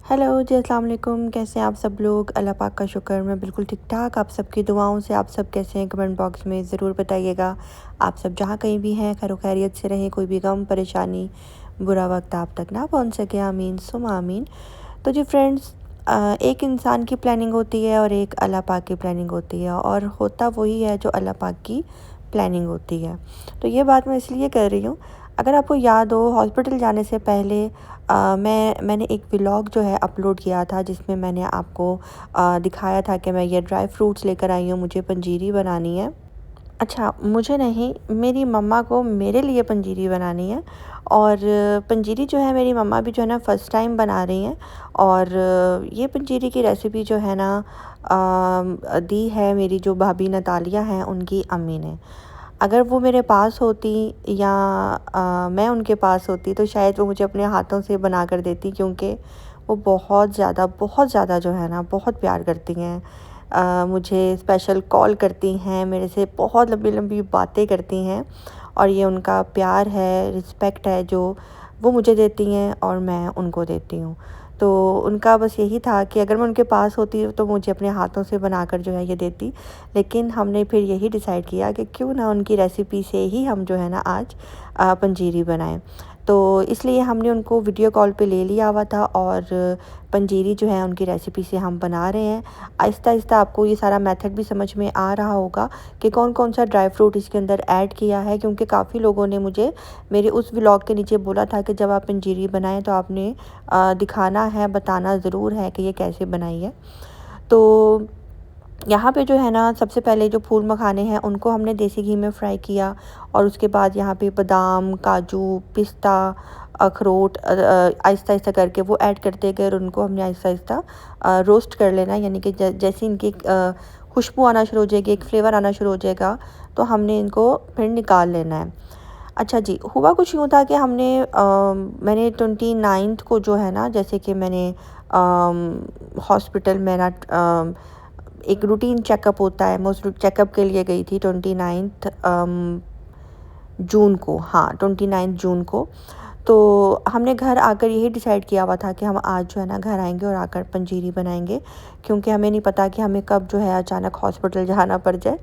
Hello जी, अस्सलाम वालेकुम। कैसे हैं आप सब लोग? अल्लाह पाक का शुक्र, मैं बिल्कुल ठीक-ठाक। आप सबकी दुआओं से आप सब कैसे हैं? कमेंट बॉक्स में ज़रूर बताइएगा। आप सब जहाँ कहीं भी हैं खैर खैरियत से रहें, कोई भी गम, परेशानी, बुरा वक़्त आप तक ना पहुँच सके। आमीन सुम्मा आमीन। तो जी फ्रेंड्स, एक इंसान की प्लानिंग होती है और एक अल्लाह पाक की प्लानिंग होती है, और होता वही है जो अल्लाह पाक की प्लानिंग होती है। तो ये बात मैं इसलिए कर रही हूँ, अगर आपको याद हो हॉस्पिटल जाने से पहले मैंने एक व्लॉग जो है अपलोड किया था, जिसमें मैंने आपको दिखाया था कि मैं ये ड्राई फ्रूट्स लेकर आई हूँ, मुझे पंजीरी बनानी है। अच्छा, मुझे नहीं, मेरी मम्मा को मेरे लिए पंजीरी बनानी है। और पंजीरी जो है मेरी मम्मा भी जो है ना फ़र्स्ट टाइम बना रही हैं। और ये पंजीरी की रेसिपी जो है ना दी है मेरी जो भाभी नतालिया हैं उनकी अम्मी ने। अगर वो मेरे पास होती या मैं उनके पास होती तो शायद वो मुझे अपने हाथों से बना कर देती, क्योंकि वो बहुत ज़्यादा जो है ना बहुत प्यार करती हैं। मुझे स्पेशल कॉल करती हैं, मेरे से बहुत लंबी-लंबी बातें करती हैं, और ये उनका प्यार है, रिस्पेक्ट है जो वो मुझे देती हैं और मैं उनको देती हूँ। तो उनका बस यही था कि अगर मैं उनके पास होती तो मुझे अपने हाथों से बनाकर जो है ये देती। लेकिन हमने फिर यही डिसाइड किया कि क्यों ना उनकी रेसिपी से ही हम जो है ना आज पंजीरी बनाएँ। तो इसलिए हमने उनको वीडियो कॉल पे ले लिया हुआ था, और पंजीरी जो है उनकी रेसिपी से हम बना रहे हैं। आहिस्ता-आहिस्ता आपको ये सारा मेथड भी समझ में आ रहा होगा कि कौन-कौन सा ड्राई फ्रूट इसके अंदर ऐड किया है, क्योंकि काफ़ी लोगों ने मुझे मेरे उस व्लॉग के नीचे बोला था कि जब आप पंजीरी बनाएँ तो आपने दिखाना है, बताना ज़रूर है कि ये कैसे बनाई है। तो यहाँ पे जो है ना सबसे पहले जो फूल मखाने हैं उनको हमने देसी घी में फ्राई किया, और उसके बाद यहाँ पे बादाम, काजू, पिस्ता, अखरोट आहिस्ता-आहिस्ता करके वो ऐड करते गए, और उनको हमने आहिस्ता-आहिस्ता रोस्ट कर लेना है। यानी कि जैसे इनकी खुशबू आना शुरू हो जाएगी, एक फ्लेवर आना शुरू हो जाएगा, तो हमने इनको फिर निकाल लेना है। अच्छा जी, हुआ कुछ यूँ था कि मैंने 29th को जो है ना, जैसे कि मैंने हॉस्पिटल में ना एक रूटीन चेकअप होता है, मैं उस चेकअप के लिए गई थी 29th जून को, हाँ 29 जून को। तो हमने घर आकर यही डिसाइड किया हुआ था कि हम आज जो है ना घर आएंगे और आकर पंजीरी बनाएंगे, क्योंकि हमें नहीं पता कि हमें कब जो है अचानक हॉस्पिटल जाना पड़ जाए।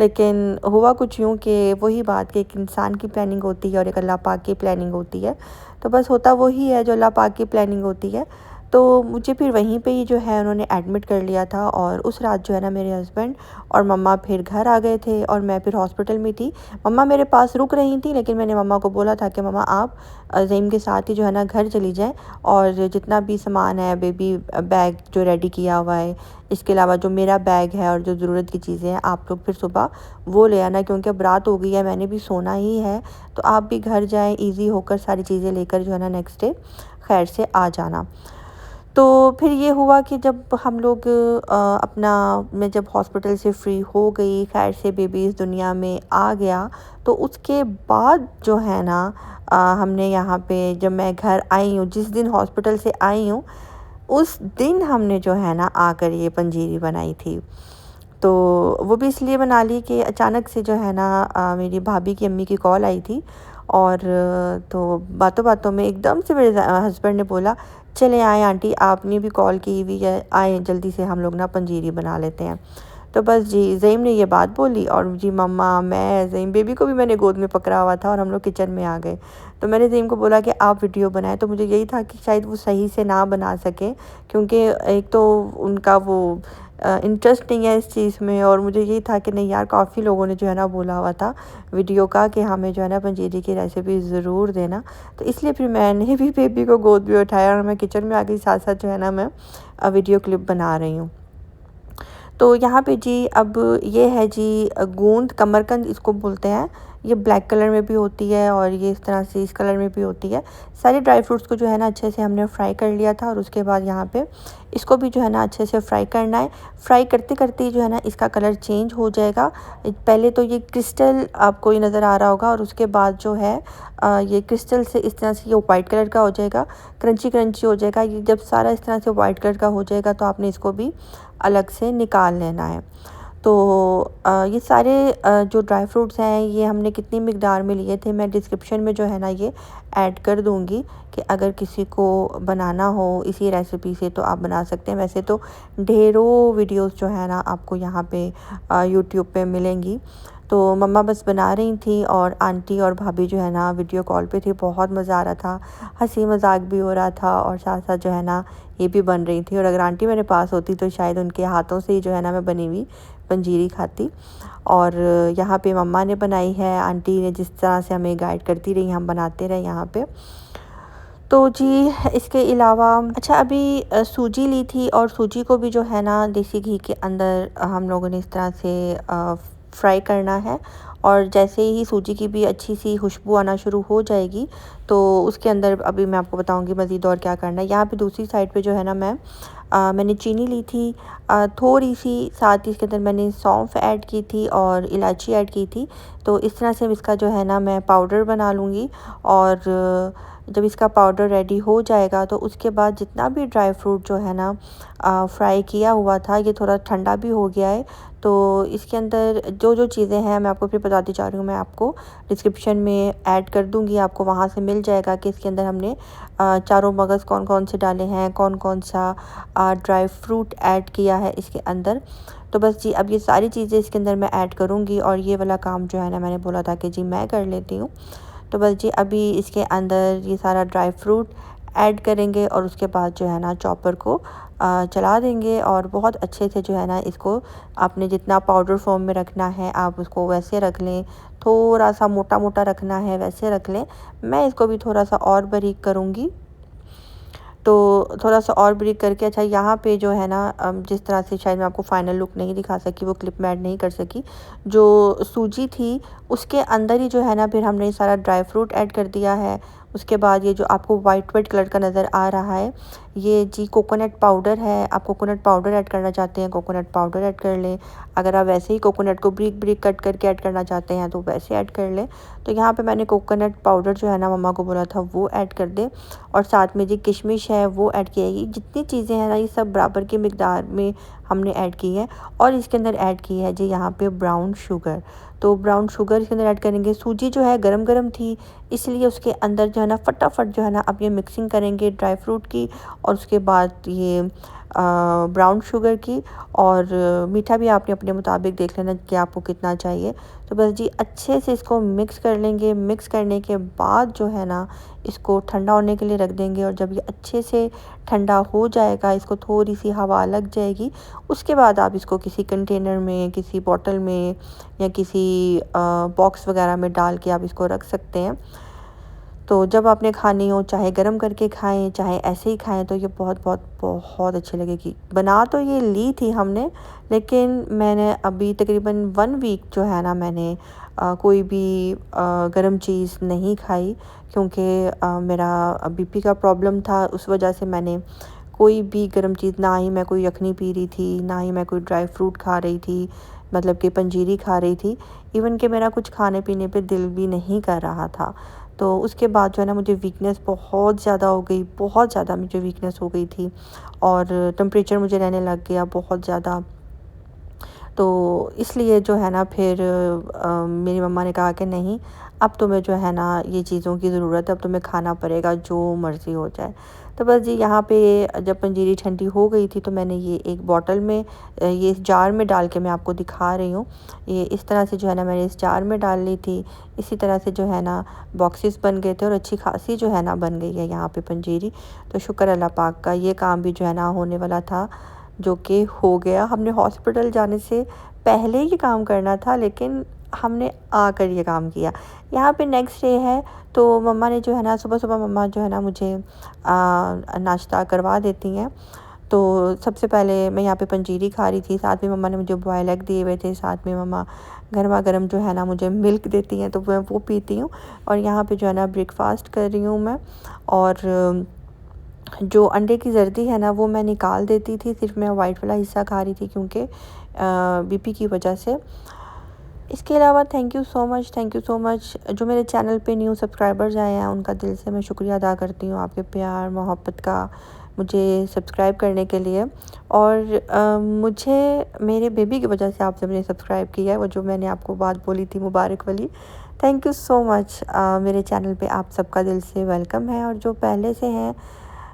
लेकिन हुआ कुछ यूँ कि वही बात कि एक इंसान की प्लानिंग होती है और एक अल्लाह पाक की प्लानिंग होती है। तो बस होता वही है जो अल्लाह पाक की प्लानिंग होती है। तो मुझे फिर वहीं पे ही जो है उन्होंने एडमिट कर लिया था, और उस रात जो है ना मेरे हस्बैंड और मम्मा फिर घर आ गए थे, और मैं फिर हॉस्पिटल में थी। मम्मा मेरे पास रुक रही थी, लेकिन मैंने मम्मा को बोला था कि मम्मा आप ज़ईम के साथ ही जो है ना घर चली जाएँ, और जितना भी सामान है, बेबी बैग जो रेडी किया हुआ है, इसके अलावा जो मेरा बैग है और जो ज़रूरत की चीज़ें हैं, आप लोग फिर सुबह वो ले आना, क्योंकि अब रात हो गई है, मैंने भी सोना ही है। तो आप भी घर जाएँ ईज़ी होकर, सारी चीज़ें लेकर जो है ना नेक्स्ट डे खैर से आ जाना। तो फिर ये हुआ कि जब हम लोग मैं जब हॉस्पिटल से फ्री हो गई, खैर से बेबी इस दुनिया में आ गया, तो उसके बाद जो है ना हमने यहाँ पे जब मैं घर आई हूँ, जिस दिन हॉस्पिटल से आई हूँ, उस दिन हमने जो है ना आकर ये पंजीरी बनाई थी। तो वो भी इसलिए बना ली कि अचानक से जो है ना मेरी भाभी की अम्मी की कॉल आई थी, और तो बातों-बातों में एकदम से मेरे हस्बैंड ने बोला, "चले आएँ आंटी, आपने भी कॉल की हुई है, आएँ जल्दी से हम लोग ना पंजीरी बना लेते हैं।" तो बस जी, ज़ईम ने ये बात बोली, और जी मम्मा, मैं, ज़ईम, बेबी को भी मैंने गोद में पकड़ा हुआ था, और हम लोग किचन में आ गए। तो मैंने ज़ईम को बोला कि आप वीडियो बनाएँ, तो मुझे यही था कि शायद वो सही से ना बना सकें, क्योंकि एक तो उनका वो इंटरेस्ट नहीं है इस चीज़ में, और मुझे यही था कि नहीं यार, काफ़ी लोगों ने जो है ना बोला हुआ था वीडियो का कि हमें जो है ना पंजीरी की रेसिपी ज़रूर देना। तो इसलिए फिर मैंने भी बेबी को गोद में उठाया, और मैं किचन में आ गई, साथ-साथ जो है ना मैं वीडियो क्लिप बना रही हूँ। तो यहाँ पे जी अब ये है जी गूंद, कमरकंद इसको बोलते हैं। ये ब्लैक कलर में भी होती है, और ये इस तरह से इस कलर में भी होती है। सारे ड्राई फ्रूट्स को जो है ना अच्छे से हमने फ्राई कर लिया था, और उसके बाद यहाँ पे इसको भी जो है ना अच्छे से फ्राई करना है। फ्राई करते-करते जो है ना इसका कलर चेंज हो जाएगा। पहले तो ये क्रिस्टल आपको ये नज़र आ रहा होगा, और उसके बाद जो है ये क्रिस्टल से इस तरह से ये वाइट कलर का हो जाएगा, क्रंची-क्रंची हो जाएगा। ये जब सारा इस तरह से वाइट कलर का हो जाएगा, तो आपने इसको भी अलग से निकाल लेना है। तो ये सारे जो ड्राई फ्रूट्स हैं ये हमने कितनी मिकदार में लिए थे मैं डिस्क्रिप्शन में जो है ना ये ऐड कर दूँगी कि अगर किसी को बनाना हो इसी रेसिपी से तो आप बना सकते हैं। वैसे तो ढेरों वीडियोस जो है ना आपको यहाँ पे यूट्यूब पे मिलेंगी। तो मम्मा बस बना रही थी और आंटी और भाभी जो है ना वीडियो कॉल पे थी। बहुत मज़ा आ रहा था, हंसी मजाक भी हो रहा था और साथ साथ जो है ना ये भी बन रही थी। और अगर आंटी मेरे पास होती तो शायद उनके हाथों से ही जो है ना मैं बनी हुई पंजीरी खाती। और यहाँ पे मम्मा ने बनाई है, आंटी ने जिस तरह से हमें गाइड करती रही हम बनाते रहे यहाँ पे। तो जी इसके अलावा अच्छा अभी सूजी ली थी और सूजी को भी जो है ना देसी घी के अंदर हम लोगों ने इस तरह से फ्राई करना है। और जैसे ही सूजी की भी अच्छी सी खुशबू आना शुरू हो जाएगी तो उसके अंदर अभी मैं आपको बताऊंगी मज़ीद और क्या करना है। यहाँ पे दूसरी साइड पे जो है ना मैंने चीनी ली थी थोड़ी सी, साथ ही इसके अंदर मैंने सौंफ ऐड की थी और इलायची ऐड की थी। तो इस तरह से इसका जो है ना मैं पाउडर बना लूँगी। और जब इसका पाउडर रेडी हो जाएगा तो उसके बाद जितना भी ड्राई फ्रूट जो है ना फ्राई किया हुआ था ये थोड़ा ठंडा भी हो गया है। तो इसके अंदर जो जो चीज़ें हैं मैं आपको फिर बताती जा रही हूँ, मैं आपको डिस्क्रिप्शन में ऐड कर दूँगी, आपको वहाँ से मिल जाएगा कि इसके अंदर हमने चारों मगज़ कौन कौन से डाले हैं, कौन कौन सा ड्राई फ्रूट ऐड किया है इसके अंदर। तो बस जी अब ये सारी चीज़ें इसके अंदर मैं ऐड करूँगी और ये वाला काम जो है ना मैंने बोला था कि जी मैं कर लेती हूँ। तो बस जी अभी इसके अंदर ये सारा ड्राई फ्रूट ऐड करेंगे और उसके बाद जो है ना चॉपर को चला देंगे और बहुत अच्छे से जो है ना इसको आपने जितना पाउडर फॉर्म में रखना है आप उसको वैसे रख लें, थोड़ा सा मोटा मोटा रखना है वैसे रख लें। मैं इसको भी थोड़ा सा और बारीक करूँगी। तो थोड़ा सा और ब्रीक करके अच्छा यहाँ पे जो है ना जिस तरह से शायद मैं आपको फाइनल लुक नहीं दिखा सकी, वो क्लिप में ऐड नहीं कर सकी। जो सूजी थी उसके अंदर ही जो है ना फिर हमने ये सारा ड्राई फ्रूट ऐड कर दिया है। उसके बाद ये जो आपको वाइट वाइट कलर का नज़र आ रहा है ये जी कोकोनट पाउडर है। आप कोकोनट पाउडर ऐड करना चाहते हैं कोकोनट पाउडर ऐड कर लें। अगर आप वैसे ही कोकोनट को ब्रीक ब्रीक कट करके ऐड करना चाहते हैं तो वैसे ऐड कर लें। तो यहाँ पे मैंने कोकोनट पाउडर जो है ना मम्मा को बोला था वो ऐड कर दे। और साथ में जी किशमिश है वो ऐड किएगी। जितनी चीज़ें हैं ना ये सब बराबर की मिकदार में हमने ऐड की है। और इसके अंदर ऐड की है जी यहाँ पे ब्राउन शुगर। तो ब्राउन शुगर इसके अंदर ऐड करेंगे। सूजी जो है गरम गरम थी इसलिए उसके अंदर जो है ना फटाफट जो है ना अब ये मिक्सिंग करेंगे ड्राई फ्रूट की और उसके बाद ये ब्राउन शुगर की। और मीठा भी आपने अपने मुताबिक देख लेना कि आपको कितना चाहिए। तो बस जी अच्छे से इसको मिक्स कर लेंगे। मिक्स करने के बाद जो है ना इसको ठंडा होने के लिए रख देंगे। और जब ये अच्छे से ठंडा हो जाएगा, इसको थोड़ी सी हवा लग जाएगी, उसके बाद आप इसको किसी कंटेनर में, किसी बॉटल में या किसी बॉक्स वगैरह में डाल के आप इसको रख सकते हैं। तो जब आपने खानी हो चाहे गरम करके खाएं चाहे ऐसे ही खाएं तो ये बहुत बहुत बहुत अच्छी लगेगी। बना तो ये ली थी हमने, लेकिन मैंने अभी तकरीबन 1 वीक जो है ना मैंने कोई भी गरम चीज़ नहीं खाई क्योंकि मेरा बीपी का प्रॉब्लम था। उस वजह से मैंने कोई भी गरम चीज़, ना ही मैं कोई यखनी पी रही थी, ना ही मैं कोई ड्राई फ्रूट खा रही थी, मतलब कि पंजीरी खा रही थी। इवन कि मेरा कुछ खाने पीने पे दिल भी नहीं कर रहा था। तो उसके बाद जो है ना मुझे वीकनेस बहुत ज़्यादा हो गई, बहुत ज़्यादा मुझे वीकनेस हो गई थी और टेम्परेचर मुझे रहने लग गया बहुत ज़्यादा। तो इसलिए जो है ना फिर मेरी मम्मा ने कहा कि नहीं, अब तुम्हें जो है ना ये चीज़ों की ज़रूरत है, अब तुम्हें खाना पड़ेगा जो मर्ज़ी हो जाए। तो बस जी यहाँ पे जब पंजीरी ठंडी हो गई थी तो मैंने ये एक बॉटल में ये इस जार में डाल के मैं आपको दिखा रही हूँ। ये इस तरह से जो है ना मैंने इस जार में डाल ली थी। इसी तरह से जो है ना बॉक्सेस बन गए थे और अच्छी खासी जो है ना बन गई है यहाँ पे पंजीरी। तो शुक्र अल्लाह पाक का, ये काम भी जो है ना होने वाला था जो कि हो गया। हमने हॉस्पिटल जाने से पहले ये काम करना था लेकिन हमने आकर ये काम किया। यहाँ पे नेक्स्ट डे है तो मम्मा ने जो है ना सुबह-सुबह मम्मा जो है ना मुझे नाश्ता करवा देती हैं। तो सबसे पहले मैं यहाँ पे पंजीरी खा रही थी, साथ में मम्मा ने मुझे बॉयल एग दिए हुए थे, साथ में मम्मा गरमा-गरम जो है ना मुझे मिल्क देती हैं तो मैं वो पीती हूँ। और यहाँ पे जो है ना ब्रेकफ़ास्ट कर रही हूँ मैं। और जो अंडे की ज़र्दी है ना वो मैं निकाल देती थी, सिर्फ मैं वाइट वाला हिस्सा खा रही थी क्योंकि बीपी की वजह से। इसके अलावा थैंक यू सो मच जो मेरे चैनल पे न्यू सब्सक्राइबर्स आए हैं उनका दिल से मैं शुक्रिया अदा करती हूँ। आपके प्यार मोहब्बत का मुझे सब्सक्राइब करने के लिए। और मुझे मेरे बेबी की वजह से आप सबने सब्सक्राइब किया है, वो जो मैंने आपको बात बोली थी मुबारक वाली। Thank you so much. मेरे चैनल पे आप सबका दिल से वेलकम है, और जो पहले से हैं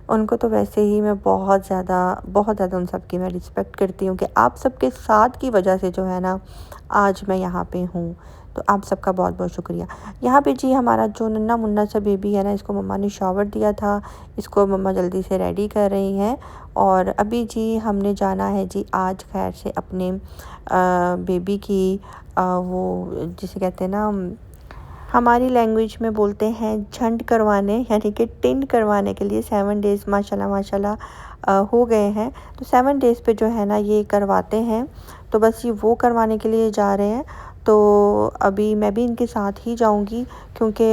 उनको तो वैसे ही मैं बहुत ज़्यादा उन सब की मैं रिस्पेक्ट करती हूँ कि आप सबके साथ की वजह से जो है ना आज मैं यहाँ पे हूँ। तो आप सबका बहुत बहुत शुक्रिया। यहाँ पे जी हमारा जो नन्हा मुन्ना सा बेबी है ना, इसको मम्मा ने शॉवर दिया था, इसको मम्मा जल्दी से रेडी कर रही हैं। और अभी जी हमने जाना है जी आज खैर से अपने बेबी की वो जिसे कहते हैं ना, हमारी लैंग्वेज में बोलते हैं झंड करवाने, यानी कि टिंड करवाने के लिए 7 डेज़ माशाल्लाह हो गए हैं। तो 7 डेज़ पे जो है ना ये करवाते हैं, तो बस ये वो करवाने के लिए जा रहे हैं। तो अभी मैं भी इनके साथ ही जाऊंगी, क्योंकि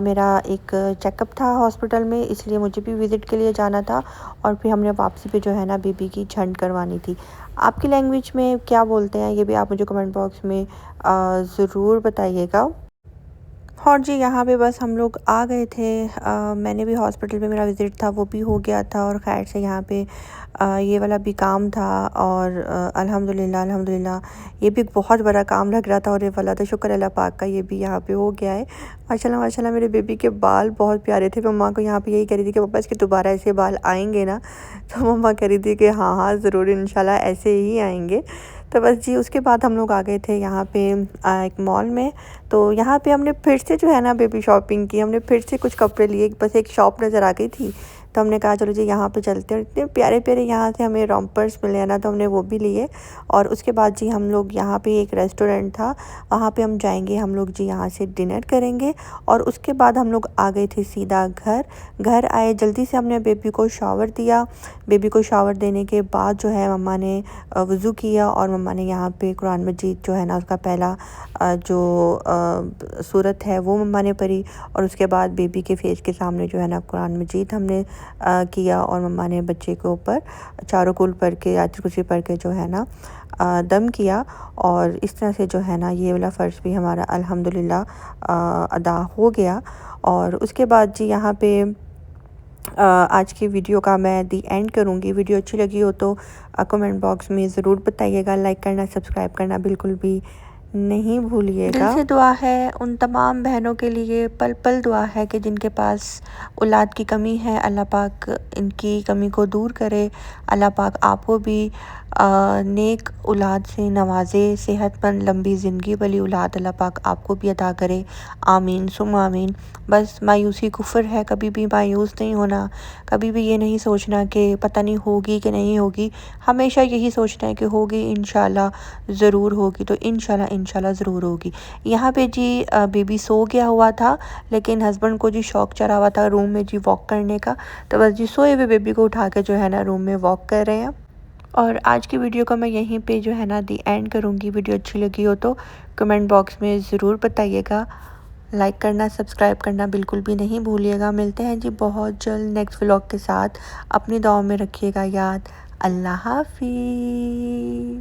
मेरा एक चेकअप था हॉस्पिटल में, इसलिए मुझे भी विज़िट के लिए जाना था। और फिर हमने वापसी पे जो है ना बेबी की झंड करवानी थी। आपकी लैंग्वेज में क्या बोलते हैं ये भी आप मुझे कमेंट बॉक्स में ज़रूर बताइएगा। और जी यहाँ पे बस हम लोग आ गए थे। मैंने भी हॉस्पिटल में मेरा विज़िट था वो भी हो गया था, और खैर से यहाँ पे ये वाला भी काम था। और अल्हम्दुलिल्लाह ये भी बहुत बड़ा काम लग रहा था, और ये वाला तो शुक्र अल्लाह पाक का ये भी यहाँ पे हो गया है। माशाल्लाह मेरे बेबी के बाल बहुत प्यारे थे। मम्मा को यहाँ पे यही कह रही थी कि पापा इसके दोबारा ऐसे बाल आएंगे ना, तो मम्मा कह रही थी कि हाँ हाँ ज़रूर इंशाल्लाह ऐसे ही आएंगे। तो बस जी उसके बाद हम लोग आ गए थे यहाँ पे एक मॉल में। तो यहाँ पे हमने फिर से जो है ना बेबी शॉपिंग की, हमने फिर से कुछ कपड़े लिए। बस एक शॉप नज़र आ गई थी, तो हमने कहा चलो जी यहाँ पे चलते हैं। इतने प्यारे प्यारे यहाँ से हमें रॉम्पर्स मिले हैं ना, तो हमने वो भी लिए। और उसके बाद जी हम लोग यहाँ पे एक रेस्टोरेंट था, वहाँ पे हम जाएंगे, हम लोग जी यहाँ से डिनर करेंगे। और उसके बाद हम लोग आ गए थे सीधा घर आए जल्दी से, हमने बेबी को शावर दिया। बेबी को शावर देने के बाद जो है मम्मा ने वज़ू किया, और मम्मा ने यहाँ पे कुरान मजीद जो है ना उसका पहला जो सूरत है वो मम्मा ने पढ़ी। और उसके बाद बेबी के फेस के सामने जो है ना कुरान मजीद हमने किया, और मम्मा ने बच्चे के ऊपर चारों कुल पढ़ के आयत कुर्सी पढ़ के जो है ना दम किया। और इस तरह से जो है ना ये वाला फ़र्ज़ भी हमारा अल्हम्दुलिल्लाह अदा हो गया। और उसके बाद जी यहाँ पे आज की वीडियो का मैं दी एंड करूँगी। वीडियो अच्छी लगी हो तो कमेंट बॉक्स में ज़रूर बताइएगा। लाइक करना सब्सक्राइब करना बिल्कुल भी नहीं भूलिएगा। दिल से दुआ है उन तमाम बहनों के लिए, पल पल दुआ है कि जिनके पास औलाद की कमी है, अल्लाह पाक इनकी कमी को दूर करे। अल्लाह पाक आपको भी नेक औलाद से नवाजे, सेहतमंद लंबी ज़िंदगी वाली औलाद अल्लाह पाक आपको भी अता करे। आमीन सुम आमीन। बस मायूसी कुफ्र है, कभी भी मायूस नहीं होना, कभी भी ये नहीं सोचना कि पता नहीं होगी कि नहीं होगी। हमेशा यही सोचना है कि होगी, इंशाल्लाह ज़रूर होगी। तो इंशाल्लाह ज़रूर होगी। यहाँ पे जी बेबी सो गया हुआ था, लेकिन हस्बैंड को जी शौक़ चढ़ा हुआ था रूम में जी वॉक करने का, तो बस जी सोए हुए बेबी को उठा के जो है ना रूम में वॉक कर रहे हैं। और आज की वीडियो को मैं यहीं पे जो है ना दी एंड करूँगी। वीडियो अच्छी लगी हो तो कमेंट बॉक्स में ज़रूर बताइएगा। लाइक करना सब्सक्राइब करना बिल्कुल भी नहीं भूलिएगा। मिलते हैं जी बहुत जल्द नेक्स्ट व्लॉग के साथ। अपनी दुआओं में रखिएगा याद। अल्लाह हाफिज़।